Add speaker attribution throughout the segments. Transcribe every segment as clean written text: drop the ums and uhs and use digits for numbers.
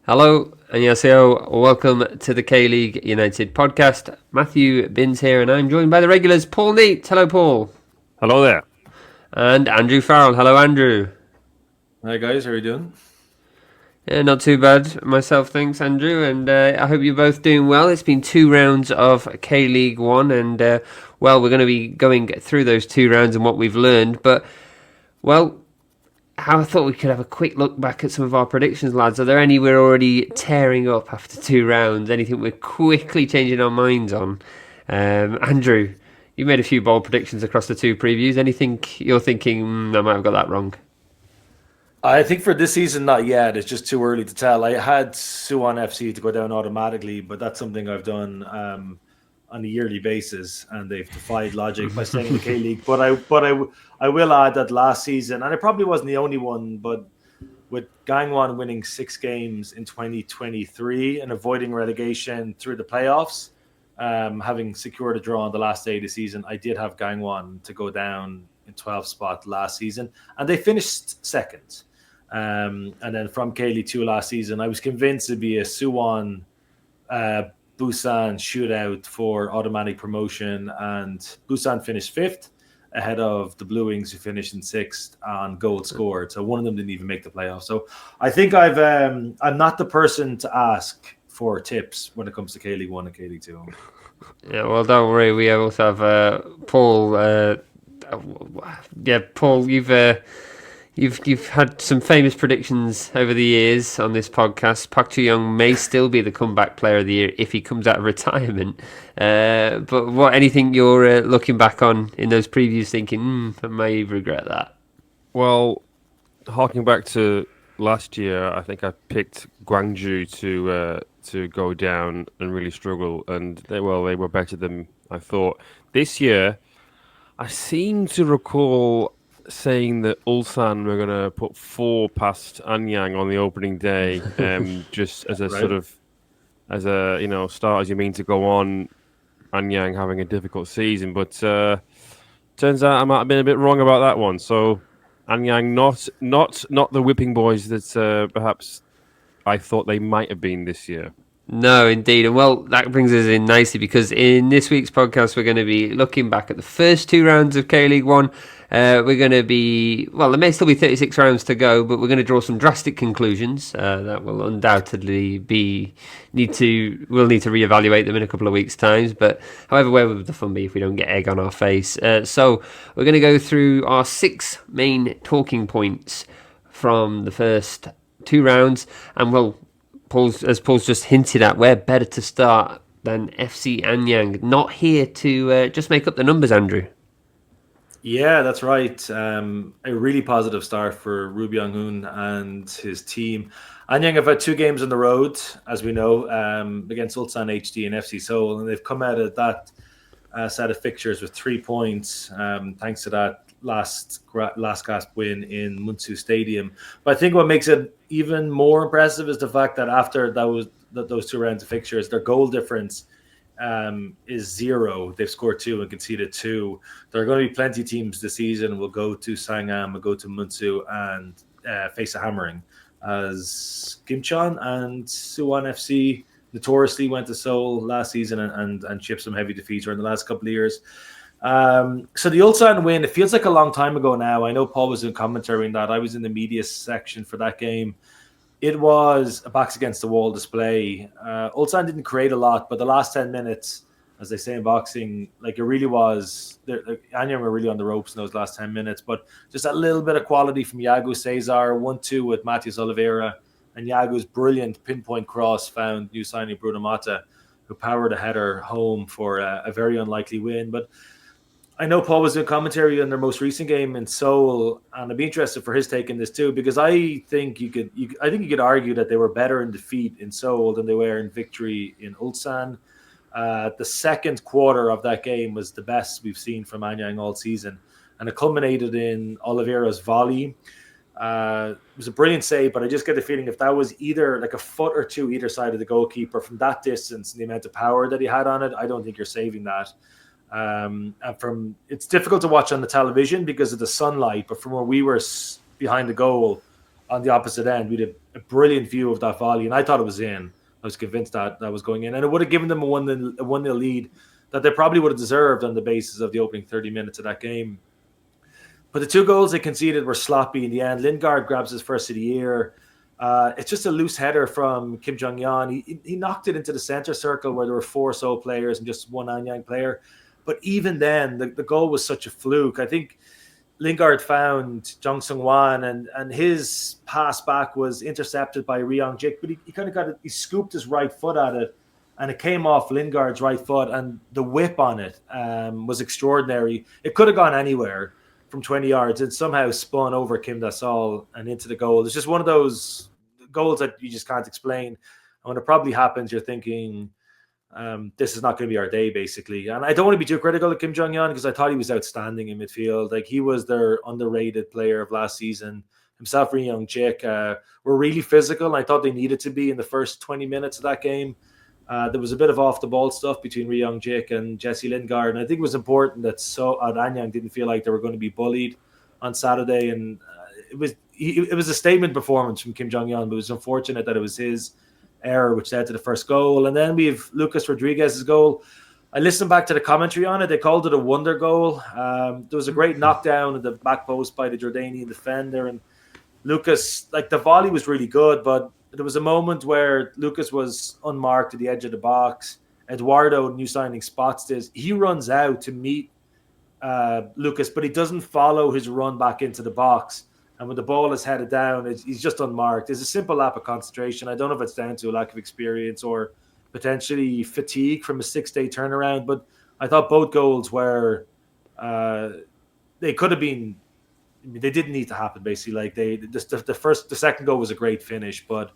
Speaker 1: Hello, 안녕하세요. Welcome to the K-League United podcast. Matthew Binns here, and I'm joined by the regulars, Paul Neat. Hello, Paul.
Speaker 2: Hello there.
Speaker 1: And Andrew Farrell. Hello, Andrew.
Speaker 3: Hi guys, how are you doing?
Speaker 1: Yeah, not too bad myself, thanks, Andrew. And I hope you're both doing well. It's been 2 rounds of K-League 1, and we're going to be going through those 2 rounds and what we've learned. But, well, I thought we could have a quick look back at some of our predictions, lads. Are there any we're already tearing up after 2 rounds? Anything we're quickly changing our minds on? Andrew, you made a few bold predictions across the two previews. Anything you're thinking, I might have got that wrong?
Speaker 3: I think for this season, not yet. It's just too early to tell. I had Suwon FC to go down automatically, but that's something I've done on a yearly basis, and they've defied logic by staying in the K League. But I will add that last season, and it probably wasn't the only one, but with Gangwon winning 6 games in 2023 and avoiding relegation through the playoffs, having secured a draw on the last day of the season, I did have Gangwon to go down in 12th spot last season, and they finished second. And then from K League 2 last season, I was convinced it'd be a Suwon Busan shootout for automatic promotion, and Busan finished 5th ahead of the Blue Wings, who finished in 6th on goals scored. So one of them didn't even make the playoffs. So I think I'm not the person to ask for tips when it comes to K League 1 and K League 2.
Speaker 1: Yeah, well, don't worry. We also have Paul. Paul, you've had some famous predictions over the years on this podcast. Park Chu-young may still be the comeback player of the year if he comes out of retirement. But anything you're looking back on in those previews, thinking, I may regret that?
Speaker 2: Well, harking back to last year, I think I picked Gwangju to go down and really struggle, and they were better than I thought. This year, I seem to recall saying that Ulsan were going to put 4 past Anyang on the opening day, just as a sort of, as a start as you mean to go on. Anyang having a difficult season, but turns out I might have been a bit wrong about that one. So Anyang not the whipping boys that perhaps I thought they might have been this year.
Speaker 1: No, indeed. And well, that brings us in nicely, because in this week's podcast, we're going to be looking back at the first 2 rounds of K-League 1. We're going to be, well, there may still be 36 rounds to go, but we're going to draw some drastic conclusions that will undoubtedly we'll need to reevaluate them in a couple of weeks' times. But however, where would the fun be if we don't get egg on our face? So we're going to go through our 6 main talking points from the first 2 rounds, and as Paul's just hinted at, we're better to start than FC Anyang. Not here to just make up the numbers, Andrew.
Speaker 3: Yeah, that's right. A really positive start for Roo Byung-hoon and his team. Anyang have had 2 games on the road, as we know, against Ulsan HD and FC Seoul, and they've come out of that set of fixtures with 3 points, thanks to that last gasp win in Munsu Stadium. But I think what makes it even more impressive is the fact that after those 2 rounds of fixtures, their goal difference is 0. They've scored 2 and conceded 2. There are going to be plenty of teams this season will go to Sangam, will go to Munsu and face a hammering, as Gimcheon and Suwon FC notoriously went to Seoul last season and chipped some heavy defeats during the last couple of years. So the Ulsan win, it feels like a long time ago now. I know Paul was in commentary in that. I was in the media section for that game. It was a backs against the wall display. Ulsan didn't create a lot, but the last 10 minutes, as they say in boxing, like, it really was. Anyang were really on the ropes in those last 10 minutes, but just a little bit of quality from Yago Cesar, 1-2 with Matias Oliveira, and Yago's brilliant pinpoint cross found new signing Bruno Mata, who powered a header home for a very unlikely win. But I know Paul was in commentary on their most recent game in Seoul, and I'd be interested for his take in this too, because I think you could argue that they were better in defeat in Seoul than they were in victory in Ulsan. The second quarter of that game was the best we've seen from Anyang all season, and it culminated in Oliveira's volley. It was a brilliant save, but I just get the feeling if that was either like a foot or 2 either side of the goalkeeper from that distance and the amount of power that he had on it, I don't think you're saving that. And it's difficult to watch on the television because of the sunlight, but from where we were behind the goal, on the opposite end. We had a brilliant view of that volley, and I thought it was in. I was convinced that was going in, and it would have given them a 1-0 lead that they probably would have deserved on the basis of the opening 30 minutes of that game. But the 2 goals they conceded were sloppy in the end. Lingard grabs his first of the year. It's just a loose header from Kim Jong-yeon. He knocked it into the center circle where there were 4 Seoul players and just 1 Anyang player. But even then, the goal was such a fluke. I think Lingard found Jong Sung-wan, and his pass back was intercepted by Ri Yong-jik, but he kind of he scooped his right foot at it, and it came off Lingard's right foot, and the whip on it was extraordinary. It could have gone anywhere from 20 yards and somehow spun over Kim Da-seol and into the goal. It's just one of those goals that you just can't explain. And when it probably happens, you're thinking, this is not going to be our day, basically. And I don't want to be too critical of Kim Jong-yeon because I thought he was outstanding in midfield. Like, he was their underrated player of last season. Himself, Ri Yong-jik were really physical. And I thought they needed to be in the first 20 minutes of that game. There was a bit of off-the-ball stuff between Ri Yong-jik and Jesse Lingard. And I think it was important that Anyang didn't feel like they were going to be bullied on Saturday. And it was a statement performance from Kim Jong-yeon, but it was unfortunate that it was his error which led to the first goal. And then we have Lucas Rodriguez's goal. I listened back to the commentary on it. They called it a wonder goal. There was a great knockdown at the back post by the Jordanian defender, and Lucas, like, the volley was really good, but there was a moment where Lucas was unmarked at the edge of the box. Eduardo, new signing, spots this. He runs out to meet Lucas, but he doesn't follow his run back into the box. And when the ball is headed down, he's just unmarked. It's a simple lack of concentration. I don't know if it's down to a lack of experience or potentially fatigue from a 6-day turnaround. But I thought both goals were they could have been. I mean, they didn't need to happen. Basically, like the second goal was a great finish, but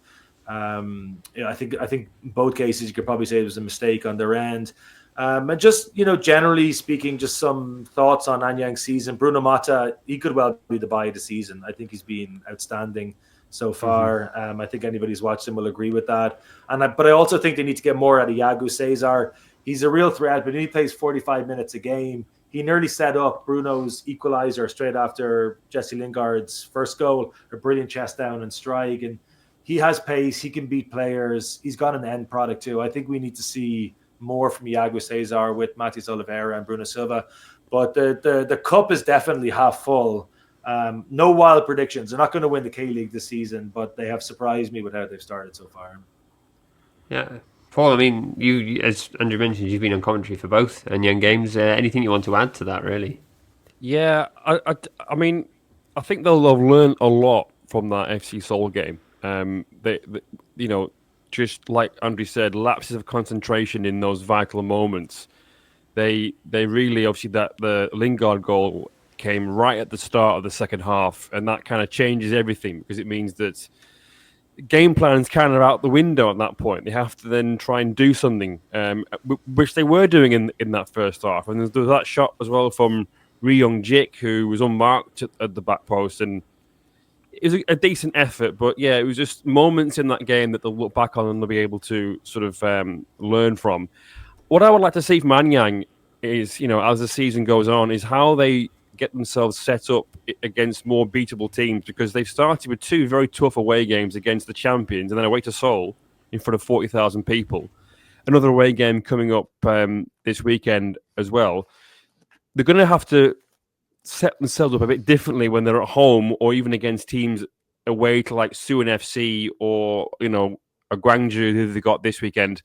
Speaker 3: I think in both cases you could probably say it was a mistake on their end. And just, generally speaking, just some thoughts on Anyang's season. Bruno Mata, he could well be the buy of the season. I think he's been outstanding so far. I think anybody who's watched him will agree with that. But I also think they need to get more out of Yagu Cesar. He's a real threat, but he plays 45 minutes a game. He nearly set up Bruno's equalizer straight after Jesse Lingard's first goal. A brilliant chest down and strike. And he has pace. He can beat players. He's got an end product too. I think we need to see more from Iago Cesar with Matheus Oliveira and Bruno Silva. But the cup is definitely half full. No wild predictions. They're not going to win the K-League this season, but they have surprised me with how they've started so far.
Speaker 1: Yeah. Paul, I mean, you, as Andrew mentioned, you've been on commentary for both Anyang games. Anything you want to add to that, really?
Speaker 2: Yeah, I mean, I think they'll learn a lot from that FC Seoul game. They just like Andrew said, lapses of concentration in those vital moments. They really, obviously, that the Lingard goal came right at the start of the second half, and that kind of changes everything because it means that game plan's kind of out the window at that point. They have to then try and do something, which they were doing in that first half. And there was that shot as well from Ri Yong-jik, who was unmarked at the back post, and it was a decent effort. But yeah, it was just moments in that game that they'll look back on and they'll be able to sort of learn from. What I would like to see from Anyang is, as the season goes on, is how they get themselves set up against more beatable teams, because they've started with 2 very tough away games against the champions and then away to Seoul in front of 40,000 people. Another away game coming up this weekend as well. They're going to have to set themselves up a bit differently when they're at home or even against teams away to like Suwon FC or, a Gwangju who they got this weekend.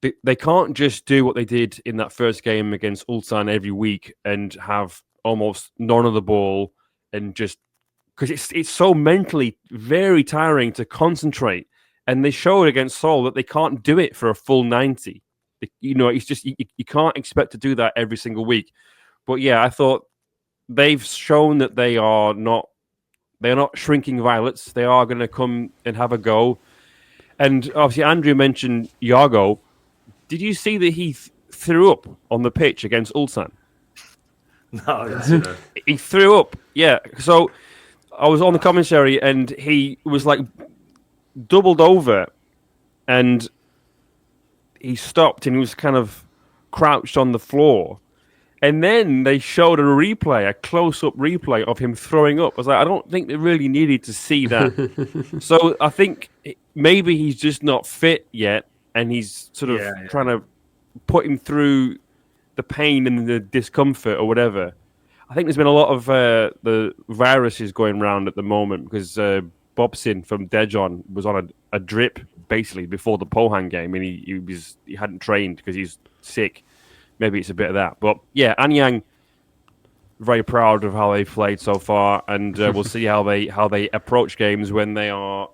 Speaker 2: They can't just do what they did in that first game against Ulsan every week and have almost none of the ball, and just because it's so mentally very tiring to concentrate. And they showed against Seoul that they can't do it for a full 90. It's just you can't expect to do that every single week. But yeah, I thought they've shown that they're not shrinking violets. They are going to come and have a go. And obviously, Andrew mentioned Yago. Did you see that he threw up on the pitch against Ulsan?
Speaker 3: No, I didn't see that.
Speaker 2: He threw up, yeah. So I was on the commentary and he was like doubled over and he stopped and he was kind of crouched on the floor. And then they showed a close-up replay of him throwing up. I was like, I don't think they really needed to see that. So I think maybe he's just not fit yet, and he's sort of trying to put him through the pain and the discomfort or whatever. I think there's been a lot of the viruses going around at the moment because Bobson from Daejeon was on a drip basically before the Pohang game, and he hadn't trained because he's sick. Maybe it's a bit of that. But yeah, Anyang, very proud of how they've played so far, and we'll see how they approach games when they are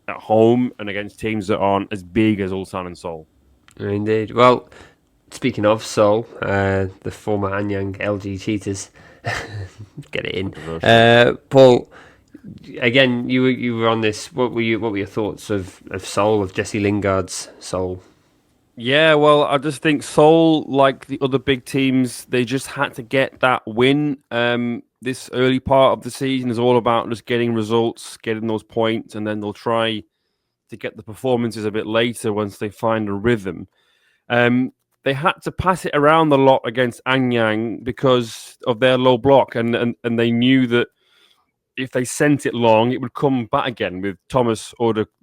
Speaker 2: at home and against teams that aren't as big as Ulsan and Seoul.
Speaker 1: Indeed. Well, speaking of Seoul, the former Anyang LG Cheetahs, get it in. Paul, again, you were on this. What were your thoughts of Seoul, of Jesse Lingard's Seoul?
Speaker 2: Yeah, well, I just think Seoul, like the other big teams, they just had to get that win. This early part of the season is all about just getting results, getting those points, and then they'll try to get the performances a bit later once they find a rhythm. They had to pass it around a lot against Anyang because of their low block, and they knew that if they sent it long, it would come back again with Thomas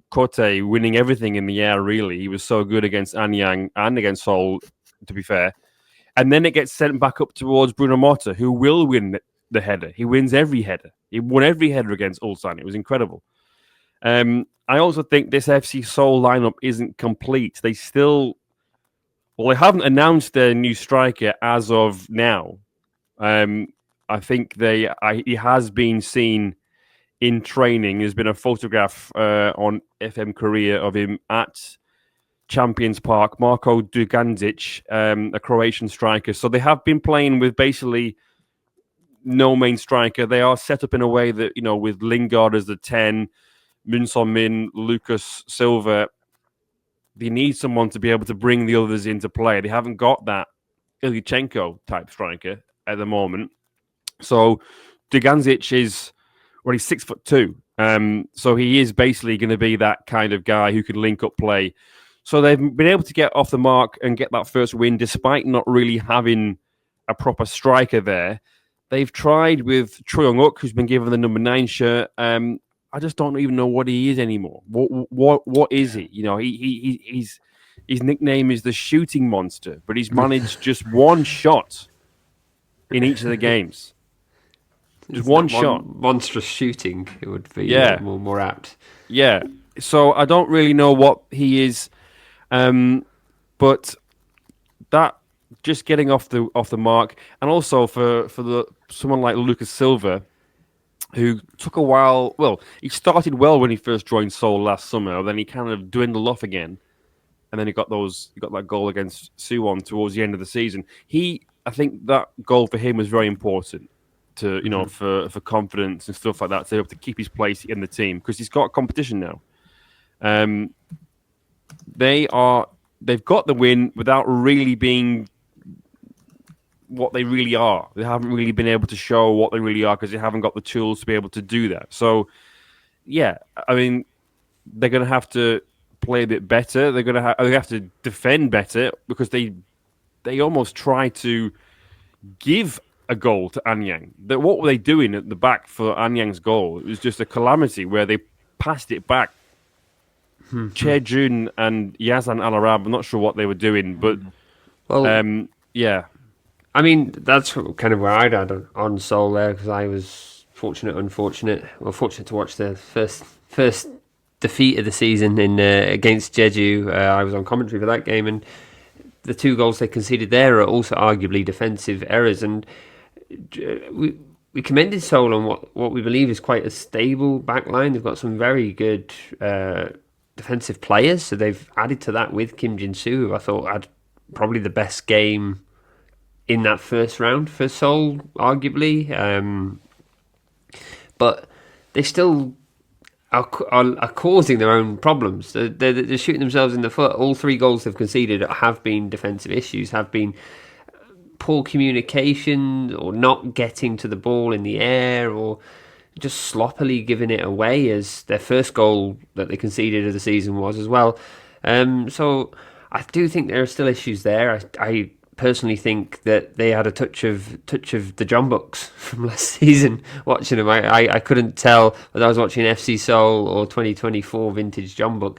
Speaker 2: Kote winning everything in the air, really. He was so good against Anyang and against Seoul, to be fair. And then it gets sent back up towards Bruno Motta, who will win the header. He wins every header. He won every header against Ulsan. It was incredible. I also think this FC Seoul lineup isn't complete. They haven't announced their new striker as of now. I think he has been seen in training. There's been a photograph on FM Korea of him at Champions Park, Marko Dugandzic, a Croatian striker. So they have been playing with basically no main striker. They are set up in a way that, with Lingard as the 10, Moon Son-min, Lucas Silva, they need someone to be able to bring the others into play. They haven't got that Ilyichenko type striker at the moment. So Dugandzic is... Well, he's 6'2", so he is basically going to be that kind of guy who can link up play. So they've been able to get off the mark and get that first win, despite not really having a proper striker there. They've tried with Choi Young-uk, who's been given the number 9 shirt. I just don't even know what he is anymore. What is he? His nickname is the Shooting Monster, but he's managed just one shot in each of the games. Just one shot.
Speaker 1: Monstrous shooting, it would be more apt.
Speaker 2: Yeah. So I don't really know what he is. But that just getting off the mark, and also for someone like Lucas Silva, who took a while. Well, he started well when he first joined Seoul last summer, then he kind of dwindled off again. And then he got that goal against Suwon towards the end of the season. I think that goal for him was very important to, for confidence and stuff like that, to be able to keep his place in the team, because he's got competition now. They've got the win without really being what they really are. They haven't really been able to show what they really are because they haven't got the tools to be able to do that. So, yeah, I mean, they're going to have to play a bit better. They have to defend better, because they almost try to give a goal to Anyang. What were they doing at the back for Anyang's goal? It was just a calamity where they passed it back. Chejun and Yazan Al-Arab, I'm not sure what they were doing, but yeah.
Speaker 1: I mean, that's kind of where I'd add on Seoul there, because I was fortunate to watch the first defeat of the season against Jeju. I was on commentary for that game, and the 2 goals they conceded there are also arguably defensive errors. And we commended Seoul on what we believe is quite a stable backline. They've got some very good defensive players, so they've added to that with Kim Jin-soo, who I thought had probably the best game in that first round for Seoul, arguably. But they still are causing their own problems. They're shooting themselves in the foot. All 3 goals they've conceded have been defensive issues, have been poor communication, or not getting to the ball in the air, or just sloppily giving it away, as their first goal that they conceded of the season was as well. So I do think there are still issues there. I personally think that they had a touch of the Jeonbuk from last season. Watching them, I couldn't tell whether I was watching FC Seoul or 2024 vintage Jeonbuk.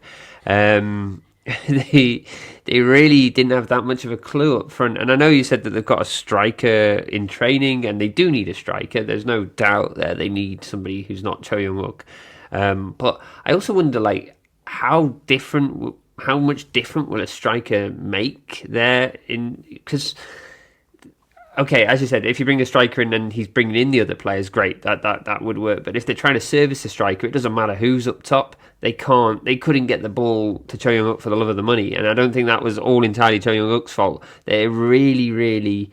Speaker 1: They really didn't have that much of a clue up front. And I know you said that they've got a striker in training, and they do need a striker. There's no doubt there they need somebody who's not Cho Young-wook. But I also wonder, like, how much different will a striker make there? Because, okay, as you said, if you bring a striker in and he's bringing in the other players, great, that would work. But if they're trying to service a striker, it doesn't matter who's up top. They couldn't get the ball to Cho Young-wook for the love of the money, and I don't think that was all entirely Cho Young-wook's fault. They're really, really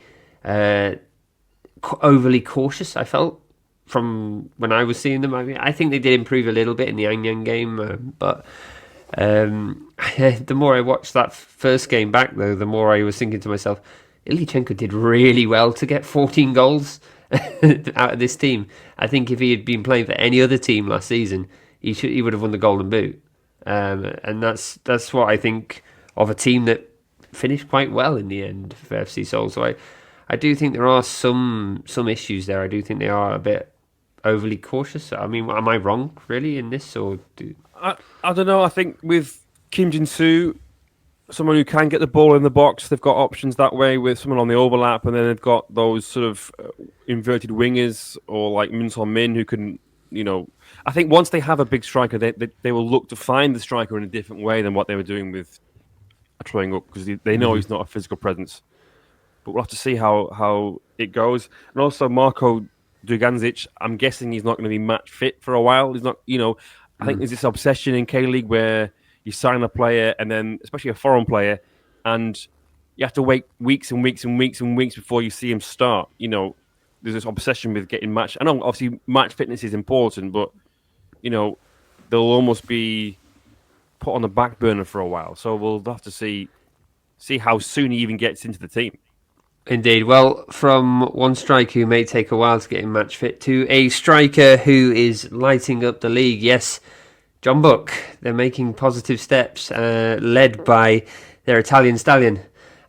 Speaker 1: overly cautious, I felt, from when I was seeing them. I mean, I think they did improve a little bit in the Anyang game, but the more I watched that first game back, though, the more I was thinking to myself, Ilyichenko did really well to get 14 goals out of this team. I think if he had been playing for any other team last season, he would have won the Golden Boot. And that's what I think of a team that finished quite well in the end for FC Seoul. So I do think there are some issues there. I do think they are a bit overly cautious. I mean, am I wrong really in this, or
Speaker 2: I don't know. I think with Kim Jin-soo, someone who can get the ball in the box, they've got options that way with someone on the overlap, and then they've got those sort of inverted wingers or like Min Son Min who can, I think once they have a big striker, they will look to find the striker in a different way than what they were doing with Cho Young-wook, because they know he's not a physical presence. But we'll have to see how it goes. And also Marko Dugandzic, I'm guessing he's not going to be match fit for a while. He's not, I think there's this obsession in K-League where you sign a player, and then especially a foreign player, and you have to wait weeks and weeks and weeks and weeks before you see him start. There's this obsession with getting match. I know obviously match fitness is important, but they'll almost be put on the back burner for a while. So we'll have to see how soon he even gets into the team.
Speaker 1: Indeed. Well, from one striker who may take a while to get in match fit to a striker who is lighting up the league. Yes, Jeonbuk. They're making positive steps, led by their Italian stallion,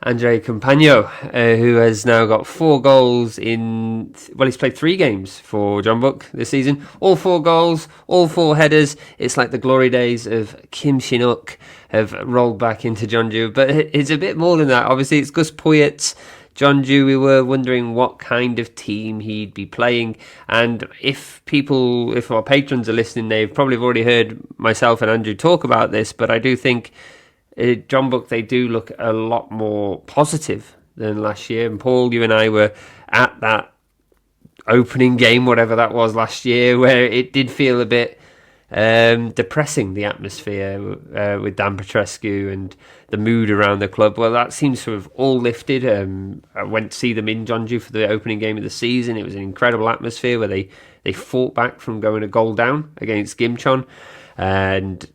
Speaker 1: Andrea Compagno, who has now got 4 goals in... Well, he's played 3 games for Jeonbuk this season. All 4 goals, all 4 headers. It's like the glory days of Kim Shin-wook have rolled back into Jeonju. But it's a bit more than that. Obviously, it's Gus Poyet. Jeonju, we were wondering what kind of team he'd be playing, and if our patrons are listening, they've probably already heard myself and Andrew talk about this, but I do think Jeonbuk, they do look a lot more positive than last year. And Paul, you and I were at that opening game, whatever that was last year, where it did feel a bit depressing, the atmosphere with Dan Petrescu and the mood around the club. Well, that seems to have all lifted. I went to see them in Jeonju for the opening game of the season. It was an incredible atmosphere where they fought back from going a goal down against Gimcheon, and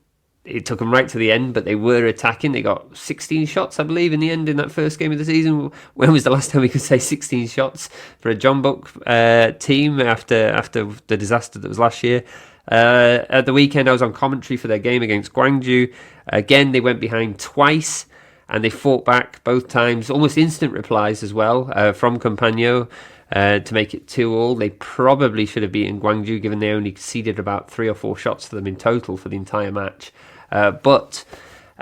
Speaker 1: it took them right to the end, but they were attacking. They got 16 shots, I believe, in the end in that first game of the season. When was the last time we could say 16 shots for a Jeonbuk team after the disaster that was last year? At the weekend, I was on commentary for their game against Gwangju. Again, they went behind twice, and they fought back both times. Almost instant replies as well from Compagno to make it 2-2. They probably should have beaten Gwangju, given they only conceded about 3 or 4 shots to them in total for the entire match. But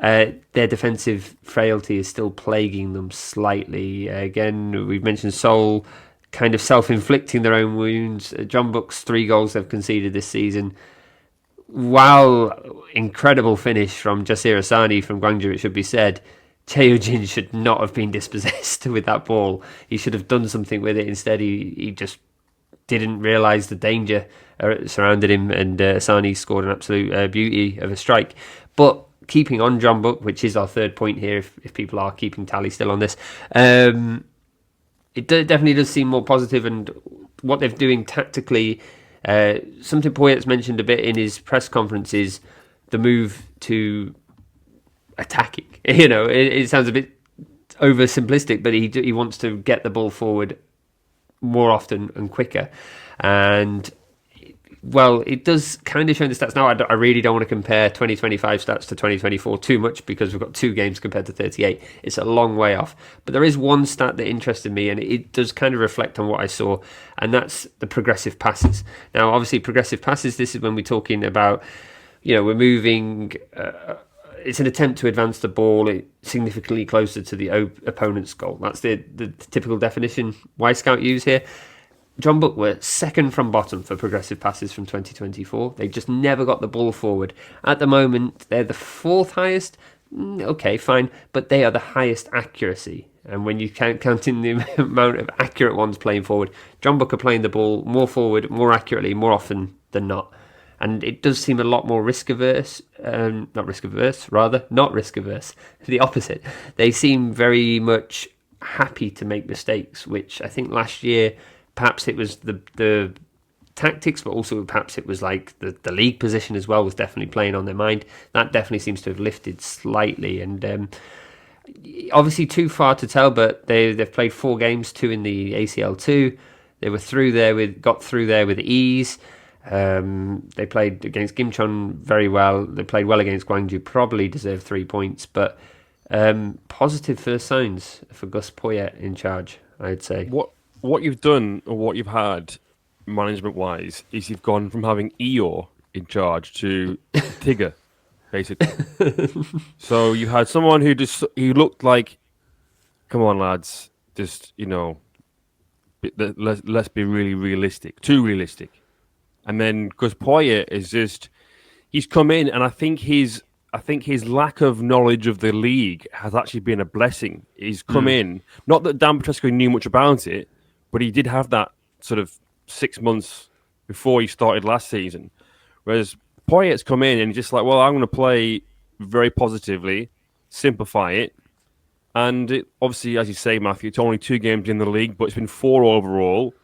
Speaker 1: their defensive frailty is still plaguing them slightly. Again, we've mentioned Seoul kind of self-inflicting their own wounds. Jeonbuk's 3 goals they've conceded this season. While incredible finish from Jasir Asani from Gwangju, it should be said, Chae-Jin should not have been dispossessed with that ball. He should have done something with it. Instead, he just didn't realise the danger surrounded him, and Asani scored an absolute beauty of a strike. But keeping on Jeonbuk, which is our third point here, if people are keeping tally still on this, it definitely does seem more positive, and what they're doing tactically, something Poyet's mentioned a bit in his press conference is the move to attacking. It sounds a bit oversimplistic, but he wants to get the ball forward more often and quicker. And well, it does kind of show in the stats now. I really don't want to compare 2025 stats to 2024 too much because we've got 2 games compared to 38. It's a long way off. But there is one stat that interested me, and it does kind of reflect on what I saw, and that's the progressive passes. Now, obviously, progressive passes, this is when we're talking about, we're moving... it's an attempt to advance the ball significantly closer to the opponent's goal. That's the typical definition Y-Scout use here. Jeonbuk were second from bottom for progressive passes from 2024. They just never got the ball forward. At the moment, they're the 4th highest. Okay, fine. But they are the highest accuracy. And when you count in the amount of accurate ones playing forward, Jeonbuk are playing the ball more forward, more accurately, more often than not. And it does seem a lot more risk-averse. Not risk-averse. The opposite. They seem very much happy to make mistakes, which I think last year... Perhaps it was the tactics, but also perhaps it was like the league position as well was definitely playing on their mind. That definitely seems to have lifted slightly. And obviously too far to tell, but they've played 4 games, 2 in the ACL2. They were got through there with ease. They played against Gimcheon very well. They played well against Gwangju, probably deserved 3 points. But positive first signs for Gus Poyet in charge, I'd say.
Speaker 2: What you've done, or what you've had, management-wise, is you've gone from having Eeyore in charge to Tigger, basically. So you had someone who looked like, come on, lads, just let's be really realistic, too realistic. And then Gus Poyet is he's come in, and I think his lack of knowledge of the league has actually been a blessing. He's come in, not that Dan Petrescu knew much about it, but he did have that sort of 6 months before he started last season. Whereas Poyet's come in and he's just like, well, I'm going to play very positively, simplify it. And obviously, as you say, Matthew, it's only 2 games in the league, but it's been 4 overall.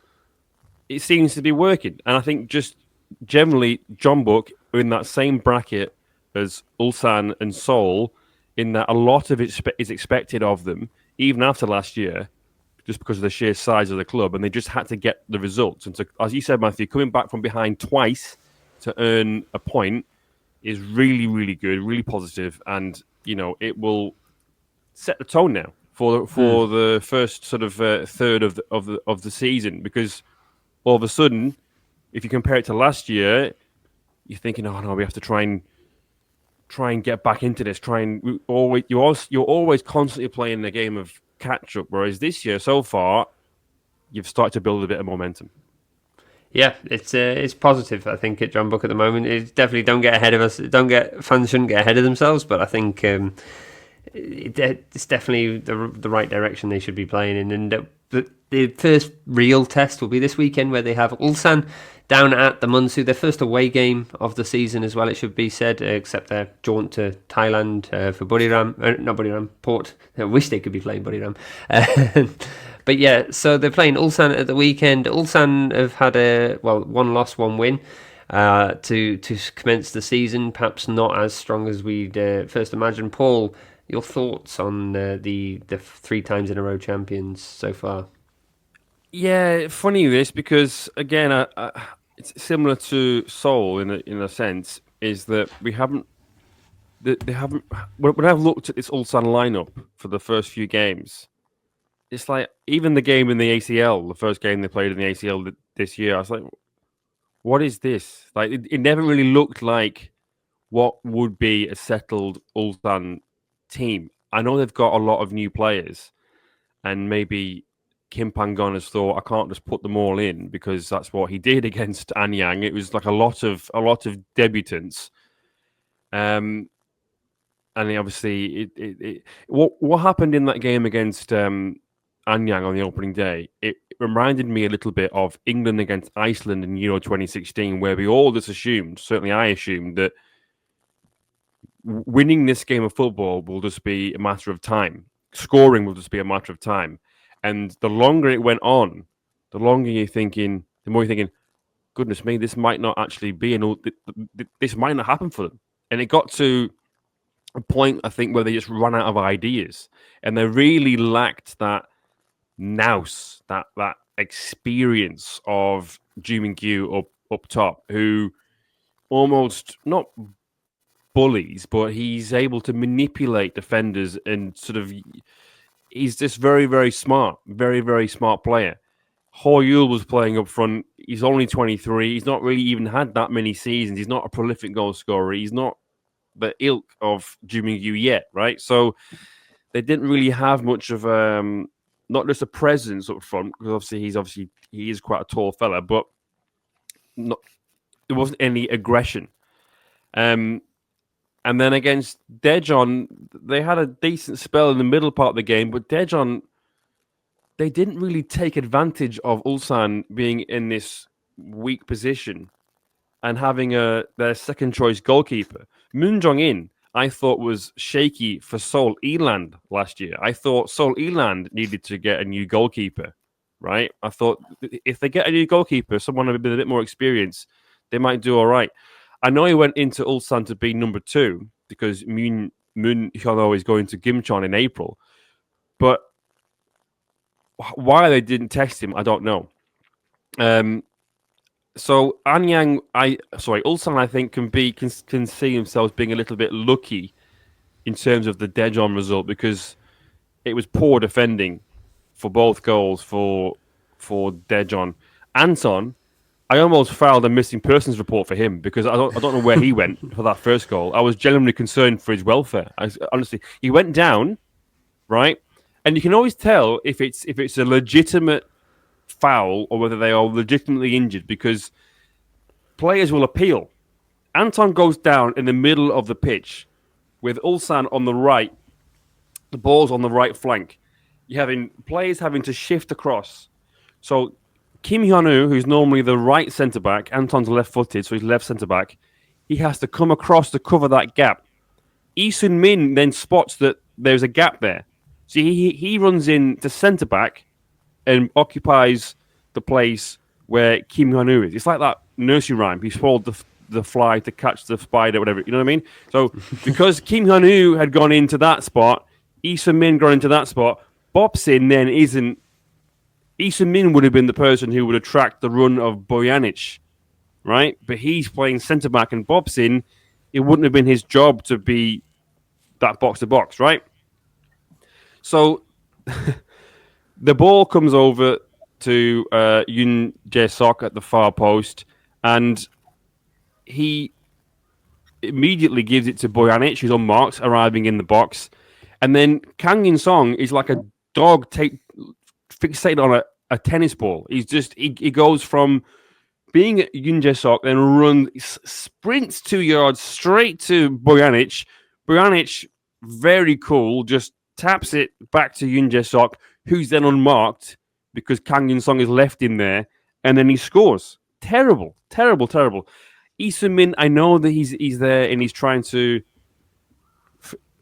Speaker 2: It seems to be working. And I think just generally, Jeonbuk are in that same bracket as Ulsan and Seoul, in that a lot of it is expected of them, even after last year, just because of the sheer size of the club, and they just had to get the results. And so, as you said, Matthew, coming back from behind twice to earn a point is really, really good, really positive, and it will set the tone now for the first sort of third of the season. Because all of a sudden, if you compare it to last year, you're thinking, oh no, we have to try and get back into this. You're always constantly playing the game of catch up, whereas this year so far you've started to build a bit of momentum.
Speaker 1: Yeah, it's positive. I think at Jeonbuk at the moment, it's definitely don't get ahead of us. Fans shouldn't get ahead of themselves, but I think it's definitely the right direction they should be playing in. And the first real test will be this weekend, where they have Ulsan down at the Munsu, their first away game of the season as well, it should be said, except their jaunt to Thailand for not Buriram, Port. I wish they could be playing Buriram. But yeah, so they're playing Ulsan at the weekend. Ulsan have had one loss, one win to commence the season, perhaps not as strong as we'd first imagined. Paul, your thoughts on the 3 times in a row champions so far?
Speaker 2: Yeah, funny this, because again, it's similar to Seoul in a sense, is that they haven't. When I've looked at this Ulsan lineup for the first few games, it's like even the game in the ACL, the first game they played in the ACL this year, I was like, what is this? Like, it never really looked like what would be a settled Ulsan team. I know they've got a lot of new players, and maybe Kim Pang-gon has thought, I can't just put them all in, because that's what he did against Anyang. It was like a lot of debutants. And obviously, what happened in that game against Anyang on the opening day, it reminded me a little bit of England against Iceland in Euro 2016, where we all just assumed, certainly I assumed, that winning this game of football will just be a matter of time. Scoring will just be a matter of time. And the longer it went on, the more you're thinking, goodness me, this might not actually be this might not happen for them. And it got to a point, I think, where they just ran out of ideas, and they really lacked that nous, that experience of Ju Min-kyu or up top who almost not bullies, but he's able to manipulate defenders and sort of. He's just very, very smart player. Hoyul was playing up front. He's only 23. He's not really even had that many seasons. He's not a prolific goal scorer. He's not the ilk of Juming-yu yet, right? So they didn't really have much of not just a presence up front, because he is quite a tall fella, but there wasn't any aggression. And then against Daejeon, they had a decent spell in the middle part of the game, but Daejeon, they didn't really take advantage of Ulsan being in this weak position and having their second choice goalkeeper. Moon Jong-in, I thought, was shaky for Seoul Eland last year. I thought Seoul Eland needed to get a new goalkeeper, right? I thought if they get a new goalkeeper, someone with a bit more experience, they might do all right. I know he went into Ulsan to be number 2 because Moon Hyun-ho is going to Gimcheon in April. But why they didn't test him, I don't know. So Ulsan, I think, can see themselves being a little bit lucky in terms of the Daejeon result, because it was poor defending for both goals for Daejeon. Anton, I almost filed a missing persons report for him because I don't know where he went for that first goal. I was genuinely concerned for his welfare. Honestly, he went down, right? And you can always tell if it's a legitimate foul or whether they are legitimately injured, because players will appeal. Anton goes down in the middle of the pitch with Ulsan on the right. The ball's on the right flank. You're having players having to shift across. So Kim Hyun-woo, who's normally the right centre-back, Anton's left-footed, so he's left centre-back, he has to come across to cover that gap. Lee Sun-min then spots that there's a gap there. So he runs in to centre-back and occupies the place where Kim Hyun-woo is. It's like that nursery rhyme. He swallowed the fly to catch the spider, whatever. You know what I mean? So because Kim Hyun-woo had gone into that spot, Lee Sun-min gone into that spot, Bopsin then isn't. Lee Sun-min would have been the person who would attract the run of Bojanic, right? But he's playing centre-back, and Bopsin, it wouldn't have been his job to be that box-to-box, right? So the ball comes over to Yoon Jae-sok at the far post, and he immediately gives it to Bojanic, who's unmarked, arriving in the box. And then Kang In-sung is like a dog fixated on a tennis ball. He goes from being at Yoon Jae-sok, then sprints 2 yards straight to Bojanic. Bojanic, very cool, just taps it back to Yoon Jae-sok, who's then unmarked because Kang In-sung is left in there, and then he scores. Terrible. Lee Sun-min, I know that he's there and he's trying to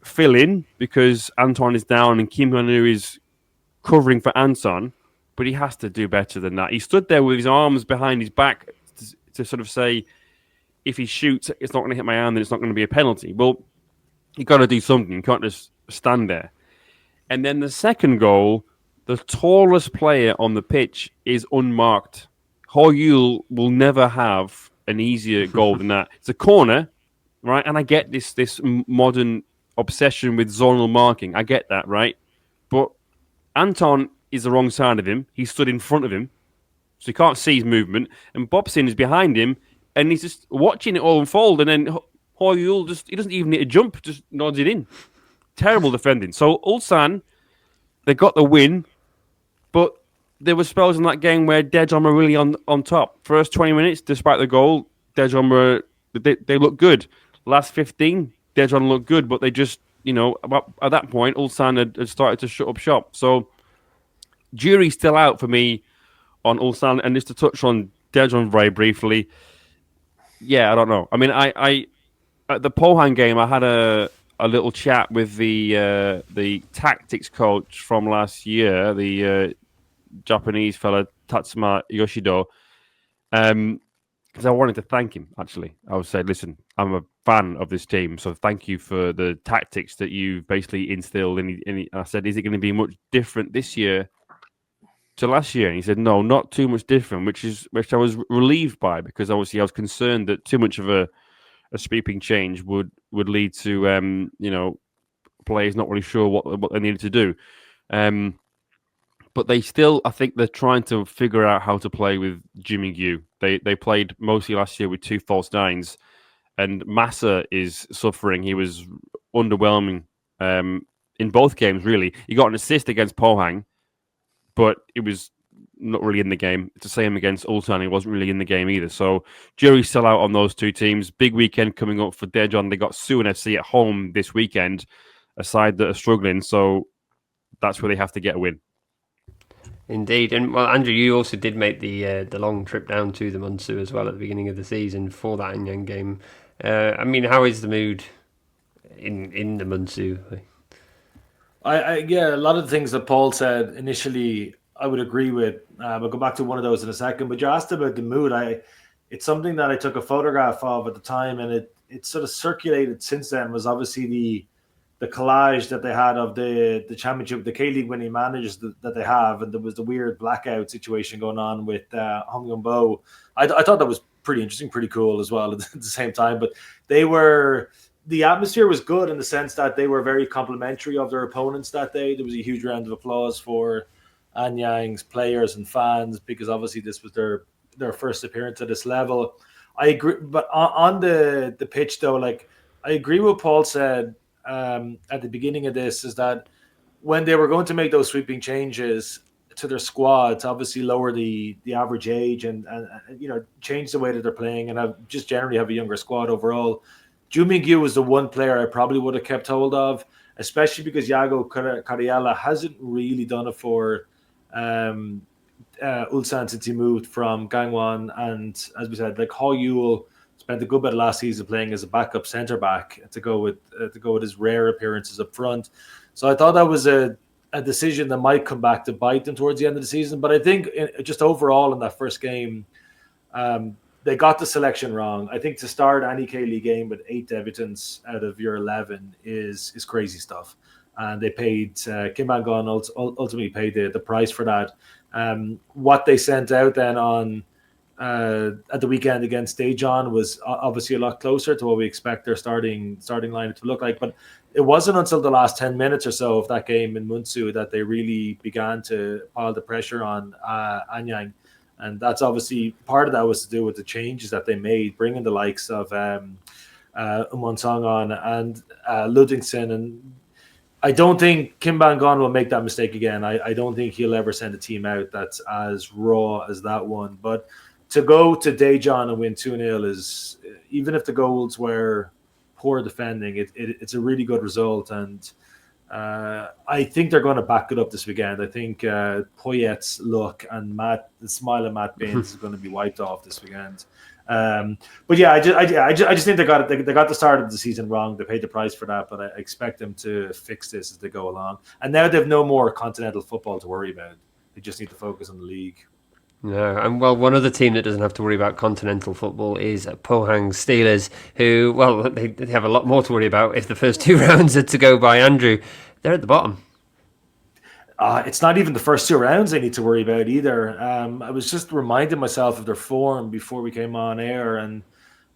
Speaker 2: fill in because Anton is down and Kim Hyun-woo is covering for Anton, but he has to do better than that. He stood there with his arms behind his back to sort of say, if he shoots, it's not going to hit my hand, then it's not going to be a penalty. Well, you got to do something. You can't just stand there. And then the second goal, the tallest player on the pitch is unmarked. Hoyul will never have an easier goal than that. It's a corner, right? And I get this modern obsession with zonal marking. I get that, right? But Anton is the wrong side of him. He stood in front of him, so he can't see his movement. And Bobson is behind him, and he's just watching it all unfold. And then Hoyul he doesn't even need to jump, just nods it in. Terrible defending. So Ulsan, they got the win, but there were spells in that game where Daejeon were really on top. First 20 minutes, despite the goal, Daejeon they looked good. Last 15, Daejeon looked good, but they just, at that point, Ulsan had started to shut up shop. So jury's still out for me on Ulsan. And just to touch on Daejeon very briefly, yeah, I don't know. I mean, I at the Pohang game, I had a little chat with the tactics coach from last year, the Japanese fella Tatsuma Yoshido, because I wanted to thank him. Actually, I would say, listen, I'm a fan of this team, so thank you for the tactics that you basically instilled. I said, is it going to be much different this year to last year, and he said no, not too much different, which I was relieved by, because obviously I was concerned that too much of a sweeping change would lead to players not really sure what they needed to do. But they still, I think they're trying to figure out how to play with Jimmy Gu. They played mostly last year with 2 false nines, and Massa is suffering. He was underwhelming in both games, really. He got an assist against Pohang, but it was not really in the game. It's the same against Ulsan. He wasn't really in the game either. So jury's still out on those 2 teams. Big weekend coming up for Daejeon. They got Suwon FC at home this weekend, a side that are struggling. So that's where they have to get a win.
Speaker 1: Indeed, and well, Andrew, you also did make the long trip down to the Munsu as well at the beginning of the season for that Anyang game. I mean, how is the mood in the Munsu?
Speaker 3: Yeah, a lot of the things that Paul said initially, I would agree with. I'll go back to one of those in a second. But you asked about the mood. It's something that I took a photograph of at the time, and it sort of circulated since then. Was obviously the collage that they had of the championship, the K-League winning managers that they have, and there was the weird blackout situation going on with Hong Yong-bo. I thought that was pretty interesting, pretty cool as well at the same time. But the atmosphere was good in the sense that they were very complimentary of their opponents that day. There was a huge round of applause for Anyang's players and fans, because obviously this was their first appearance at this level. I agree, but on the pitch though, like, I agree with what Paul said at the beginning of this, is that when they were going to make those sweeping changes to their squad to obviously lower the average age and change the way that they're playing and generally have a younger squad overall, Joo Min-gyu was the one player I probably would have kept hold of, especially because Yago Kariala hasn't really done it for Ulsan since he moved from Gangwon, and as we said, like, Ho Yul spent a good bit of last season playing as a backup centre back to go with his rare appearances up front. So I thought that was a decision that might come back to bite them towards the end of the season. But I think just overall in that first game, they got the selection wrong. I think to start any K-League game with 8 debutants out of your 11 is crazy stuff. And they paid Kim Bang-gon ultimately paid the price for that. What they sent out then on at the weekend against Daejeon was obviously a lot closer to what we expect their starting lineup to look like. But it wasn't until the last 10 minutes or so of that game in Munsu that they really began to pile the pressure on Anyang. And that's obviously part of that was to do with the changes that they made, bringing the likes of Umon-song on and Ludvigsen. And I don't think Kim Bang-gon will make that mistake again. I don't think he'll ever send a team out that's as raw as that one. But to go to Daejeon and win 2-0 is, even if the goals were poor defending, it's a really good result. And I think they're going to back it up this weekend. I think Poyet's look and the smile of Matt Baines is going to be wiped off this weekend. But yeah, I just think they got the start of the season wrong. They paid the price for that, but I expect them to fix this as they go along. And now they've no more continental football to worry about. They just need to focus on the league.
Speaker 1: No, and well, one other team that doesn't have to worry about continental football is Pohang Steelers, who, well, they have a lot more to worry about if the first 2 rounds are to go by. Andrew, they're at the bottom.
Speaker 3: It's not even the first 2 rounds they need to worry about either. I was just reminding myself of their form before we came on air, and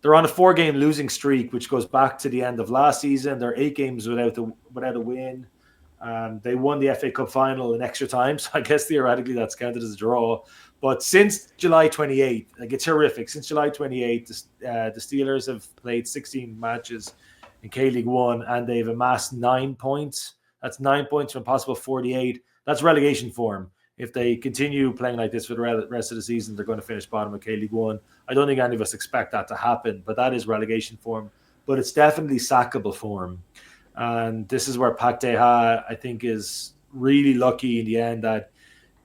Speaker 3: they're on a 4-game losing streak, which goes back to the end of last season. They're 8 games without a win. They won the FA Cup final in extra time, so I guess theoretically that's counted as a draw. But since July 28th, like, it's horrific. Since July 28th, the Steelers have played 16 matches in K-League 1, and they've amassed 9 points. That's 9 points from possible 48. That's relegation form. If they continue playing like this for the rest of the season, they're going to finish bottom of K-League 1. I don't think any of us expect that to happen, but that is relegation form. But it's definitely sackable form. And this is where Pak Tae-ha, I think, is really lucky in the end that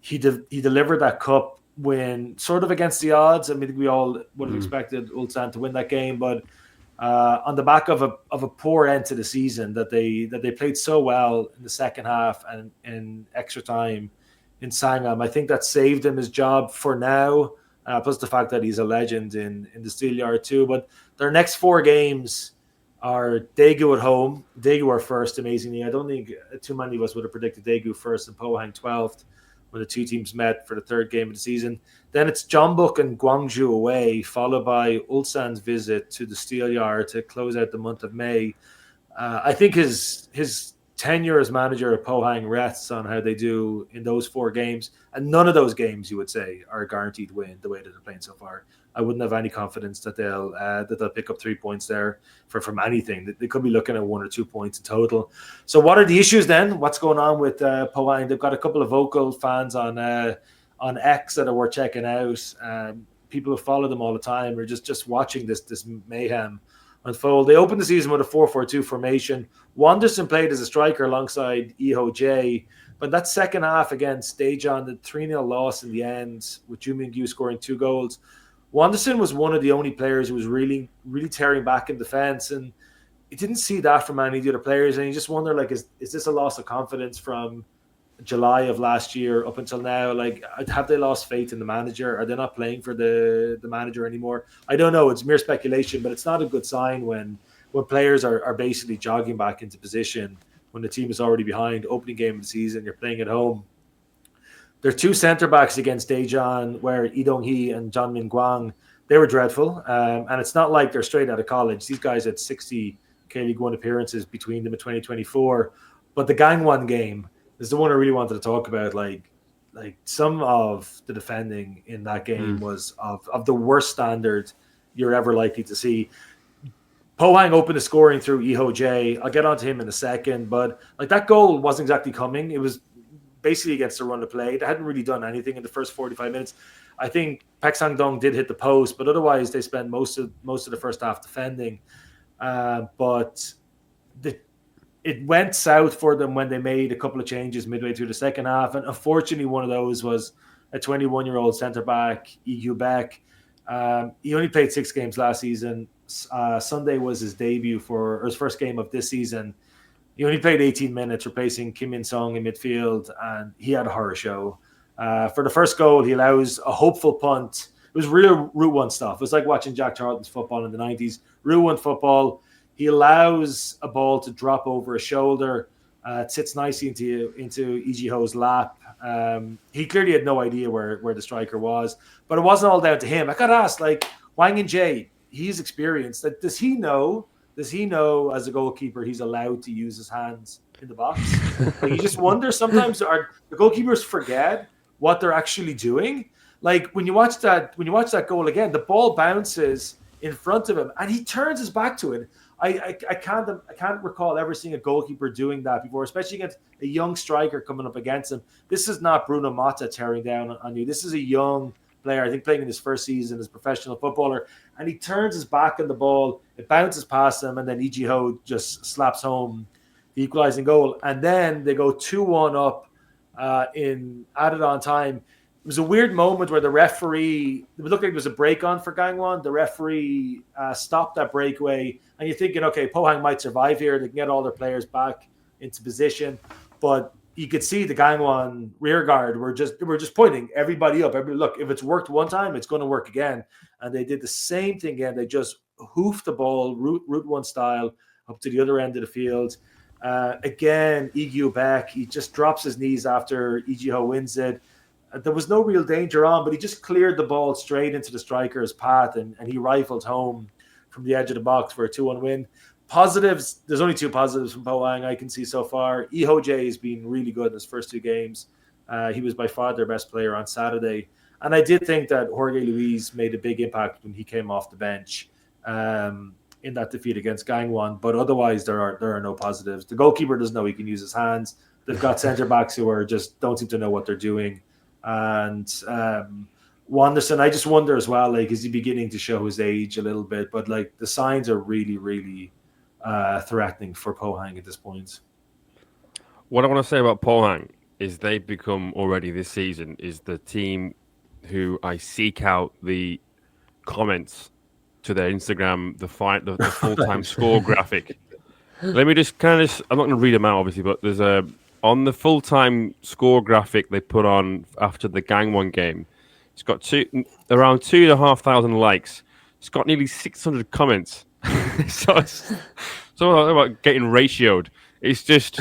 Speaker 3: he delivered that cup win sort of against the odds. I mean, we all would have expected Ulsan to win that game, but on the back of a poor end to the season, that they played so well in the second half and in extra time in Sangam, I think that saved him his job for now. Plus the fact that he's a legend in the Steelyard too. But their next 4 games are Daegu at home. Daegu are first, amazingly. I don't think too many of us would have predicted Daegu first and Pohang 12th. when the two teams met for the third game of the season. Then it's Jeonbuk and Gwangju away, followed by Ulsan's visit to the Steelyard to close out the month of May. I think his tenure as manager of Pohang rests on how they do in those 4 games, and none of those games, you would say, are a guaranteed win the way that they're playing so far. I wouldn't have any confidence that they'll pick up 3 points there from anything. They could be looking at 1 or 2 points in total. So what are the issues then? What's going on with Pohang? They've got a couple of vocal fans on X that are worth checking out. People who follow them all the time are just watching this mayhem unfold. They opened the season with a 4-4-2 formation. Wanderson played as a striker alongside Iho Jae. But that second half against Daejeon, the 3-0 loss in the end, with Ju Min-gyu scoring 2 goals, Wanderson was one of the only players who was really, really tearing back in defence, and you didn't see that from any of the other players. And you just wonder, like, is this a loss of confidence from July of last year up until now? Like, have they lost faith in the manager? Are they not playing for the manager anymore? I don't know. It's mere speculation, but it's not a good sign when players are basically jogging back into position when the team is already behind. Opening game of the season, you're playing at home. There are 2 centre-backs against Daejeon, where Lee Dong-hee and John Min-gwang, they were dreadful. And it's not like they're straight out of college. These guys had 60 K-League 1 appearances between them in 2024. But the Gangwon game is the one I really wanted to talk about. Like some of the defending in that game was of the worst standard you're ever likely to see. Pohang opened the scoring through Iho Jae. I'll get onto him in a second. But like, that goal wasn't exactly coming. It was basically against the run of play. They hadn't really done anything in the first 45 minutes. I think Paek Sang-dong did hit the post, but otherwise they spent most of the first half defending. But it went south for them when they made a couple of changes midway through the second half. And unfortunately, one of those was a 21-year-old centre-back, Lee Gyu-baek. He only played 6 games last season. Sunday was his debut or his first game of this season. He only played 18 minutes, replacing Kim Min-sung in midfield, and he had a horror show. For the first goal, he allows a hopeful punt. It was real Route 1 stuff. It was like watching Jack Charlton's football in the 90s. Route 1 football. He allows a ball to drop over his shoulder. It sits nicely into Lee Ji-ho's lap. He clearly had no idea where the striker was, but it wasn't all down to him. I got asked, like, Wang In-jae, he's experienced. Like, does he know as a goalkeeper he's allowed to use his hands in the box? Like, you just wonder sometimes, are the goalkeepers forget what they're actually doing? Like, when you watch that goal again, the ball bounces in front of him and he turns his back to it. I can't recall ever seeing a goalkeeper doing that before, especially against a young striker coming up against him. This is not Bruno Mata tearing down on you. This is a young player, I think, playing in his first season as a professional footballer, and he turns his back on the ball. It bounces past him, and then Lee Ji-ho just slaps home the equalizing goal. And then they go 2-1 up in added on time. It was a weird moment where the referee, it looked like there was a break on for Gangwon. The referee stopped that breakaway, and you're thinking, okay, Pohang might survive here. They can get all their players back into position. But you could see the Gangwon rear guard were just pointing everybody up. Look, if it's worked one time, it's going to work again. And they did the same thing again. They just hoofed the ball, Route 1 style, up to the other end of the field. Again, Lee Gyu-baek, he just drops his knees after Lee Ji-ho wins it. There was no real danger on, but he just cleared the ball straight into the striker's path, and he rifled home from the edge of the box for a 2-1 win. Positives, there's only 2 positives from Pohang I can see so far. Iho Jae has been really good in his first 2 games. He was by far their best player on Saturday. And I did think that Jorge Luis made a big impact when he came off the bench in that defeat against Gangwon. But otherwise, there are no positives. The goalkeeper doesn't know he can use his hands. They've got centre-backs who are just don't seem to know what they're doing. And Wanderson, I just wonder as well, like, is he beginning to show his age a little bit? But like, the signs are really, really threatening for Pohang at this point.
Speaker 2: What I want to say about Pohang is they've become already this season is the team who I seek out the comments to their Instagram, the full-time score graphic. Let me just I'm not going to read them out obviously, but there's on the full-time score graphic they put on after the Gangwon game, it's got around 2,500 likes. It's got nearly 600 comments. So it's about getting ratioed. It's just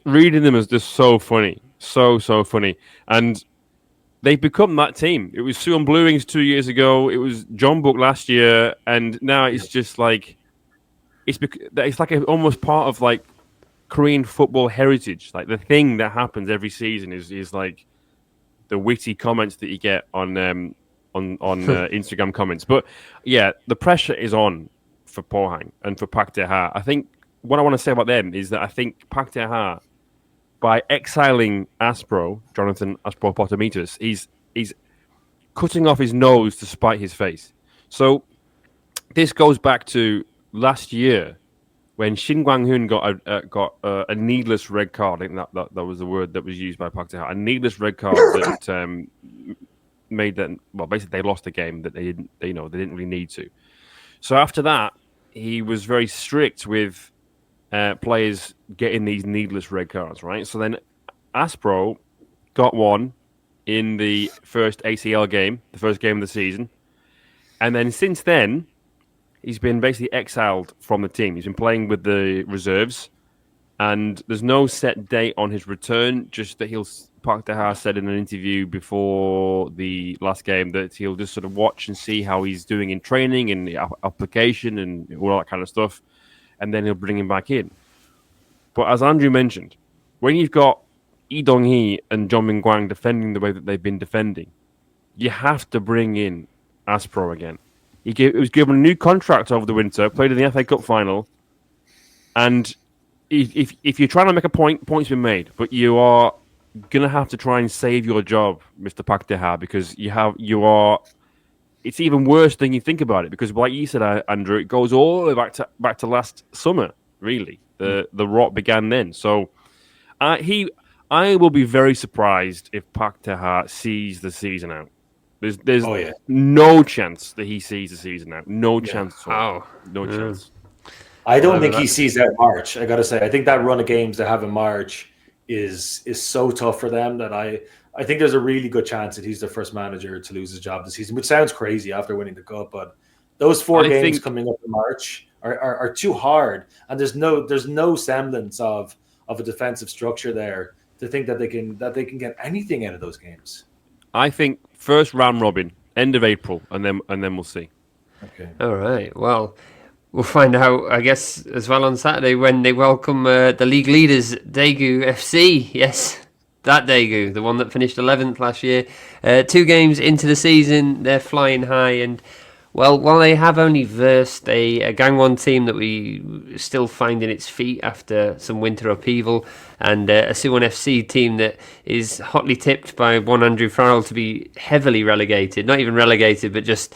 Speaker 2: reading them is just so funny So funny. And they've become that team. It was Suwon Blue Wings 2 years ago. It was Jeonbuk last year, and now it's just like it's like almost part of like Korean football heritage. Like the thing that happens every season is like the witty comments that you get on Instagram comments. But yeah, the pressure is on for Pohang and for Park Tae-ha. I think what I want to say about them is that I think Park Tae-ha, by exiling Aspro, Jonathan Aspro Potomitas, he's cutting off his nose to spite his face. So this goes back to last year when Shin Kwang-hoon got a needless red card. I think that was the word that was used by Park Tae-ha. A needless red card that made that, well, basically they lost a game that they didn't really need to. So after that, he was very strict with players getting these needless red cards, right? So then Aspro got one in the first ACL game, the first game of the season. And then since then, he's been basically exiled from the team. He's been playing with the reserves, and there's no set date on his return, just that Park Tae-ha said in an interview before the last game that he'll just sort of watch and see how he's doing in training and the application and all that kind of stuff, and then he'll bring him back in. But as Andrew mentioned, when you've got Lee Dong-hee and Jeon Min-kwang defending the way that they've been defending, you have to bring in Aspro again. He was given a new contract over the winter, played in the FA Cup final, and if you're trying to make a point, points been made, but you are going to have to try and save your job, Mr. Park Tae-ha, because it's even worse than you think about it, because like you said, Andrew, it goes all the way back to last summer, really. The rot began then. So I will be very surprised if Park Tae-ha sees the season out. There's no chance that he sees the season out. No chance at all. No chance.
Speaker 3: I don't think he sees out March. I got to say, I think that run of games they have in March is so tough for them that I think there's a really good chance that he's the first manager to lose his job this season, which sounds crazy after winning the cup. But those four games coming up in March are too hard, and there's no semblance of a defensive structure there to think that they can get anything out of those games.
Speaker 2: I think first round robin, end of April, and then we'll see.
Speaker 1: Okay. All right. Well, we'll find out, I guess, as well on Saturday when they welcome the league leaders, Daegu FC. Yes, that Daegu, the one that finished 11th last year. 2 games into the season, they're flying high, and well, while they have only versed a Gangwon team that we still finding its feet after some winter upheaval, and a Suwon FC team that is hotly tipped by one Andrew Farrell to be heavily relegated, not even relegated, but just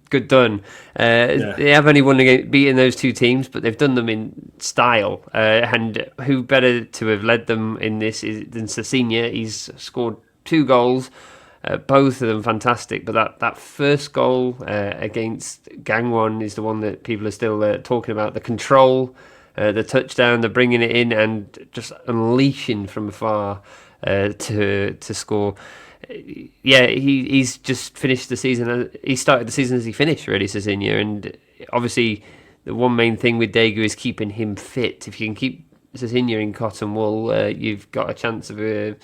Speaker 1: good done. They have only beaten those 2 teams, but they've done them in style. And who better to have led them in this than Cecilia? He's scored 2 goals. Both of them fantastic, but that first goal against Gangwon is the one that people are still talking about. The control, the touchdown, the bringing it in and just unleashing from afar to score. Yeah, he's just finished the season. He started the season as he finished, really, Cecilia. And obviously, the one main thing with Daegu is keeping him fit. If you can keep Cecilia in cotton wool, you've got a chance of a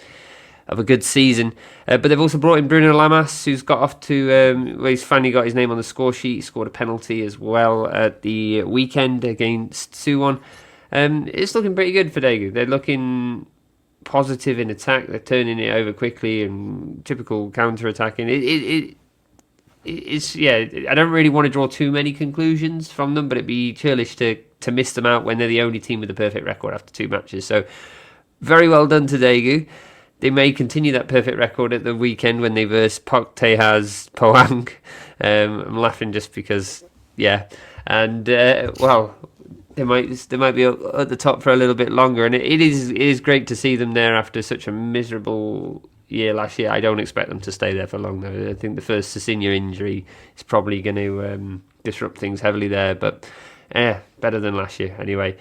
Speaker 1: good season. But they've also brought in Bruno Lamas, who's got off to he's finally got his name on the score sheet. He scored a penalty as well at the weekend against Suwon. It's looking pretty good for Daegu. They're looking positive in attack. They're turning it over quickly and typical counter-attacking. It's I don't really want to draw too many conclusions from them, but it'd be churlish to miss them out when they're the only team with a perfect record after 2 matches. So very well done to Daegu. They may continue that perfect record at the weekend when they verse Park Tae-ha's Pohang. I'm laughing just because, and they might be at the top for a little bit longer, and it is great to see them there after such a miserable year last year. I don't expect them to stay there for long though. I think the first Cecilia injury is probably going to disrupt things heavily there, but better than last year anyway.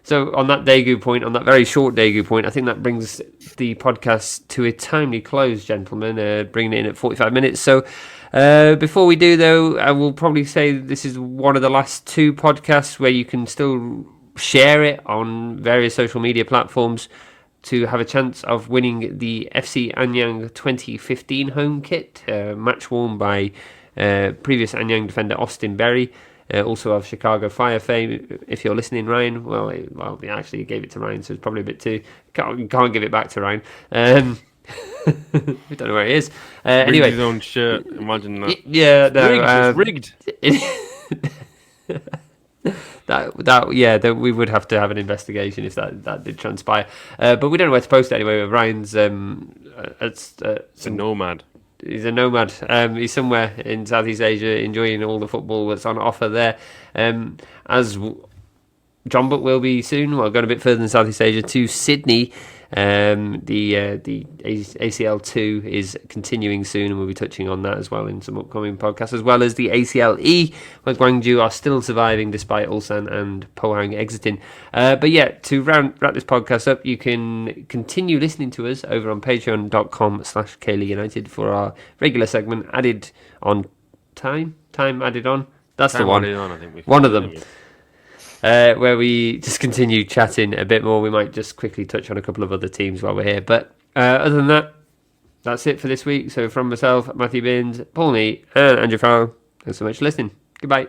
Speaker 1: So on that Daegu point, on that very short Daegu point, I think that brings the podcast to a timely close, gentlemen, bringing it in at 45 minutes. So before we do, though, I will probably say this is one of the last 2 podcasts where you can still share it on various social media platforms. to have a chance of winning the FC Anyang 2015 home kit, match worn by previous Anyang defender Austin Berry, also of Chicago Fire fame. If you're listening, Ryan, well, he actually gave it to Ryan, so it's probably a bit too... Can't give it back to Ryan. We don't know where he is. Anyway,
Speaker 2: his own shirt. Imagine that.
Speaker 1: Yeah, no,
Speaker 2: rigged.
Speaker 1: That we would have to have an investigation if that did transpire. But we don't know where to post it anyway. Ryan's
Speaker 2: a nomad.
Speaker 1: He's a nomad. He's somewhere in Southeast Asia enjoying all the football that's on offer there. As Jeonbuk will be soon. Well, going a bit further than Southeast Asia to Sydney. The ACL 2 is continuing soon, and we'll be touching on that as well in some upcoming podcasts, as well as the ACL E, where Gwangju are still surviving despite Ulsan and Pohang exiting. But yeah, to wrap this podcast up, you can continue listening to us over on patreon.com/K-League United for our regular segment added on time added on. That's the one.
Speaker 2: On, I think
Speaker 1: one of them. Where we just continue chatting a bit more. We might just quickly touch on a couple of other teams while we're here. But other than that, that's it for this week. So from myself, Matthew Binns, Paul Neat, and Andrew Farrell, thanks so much for listening. Goodbye.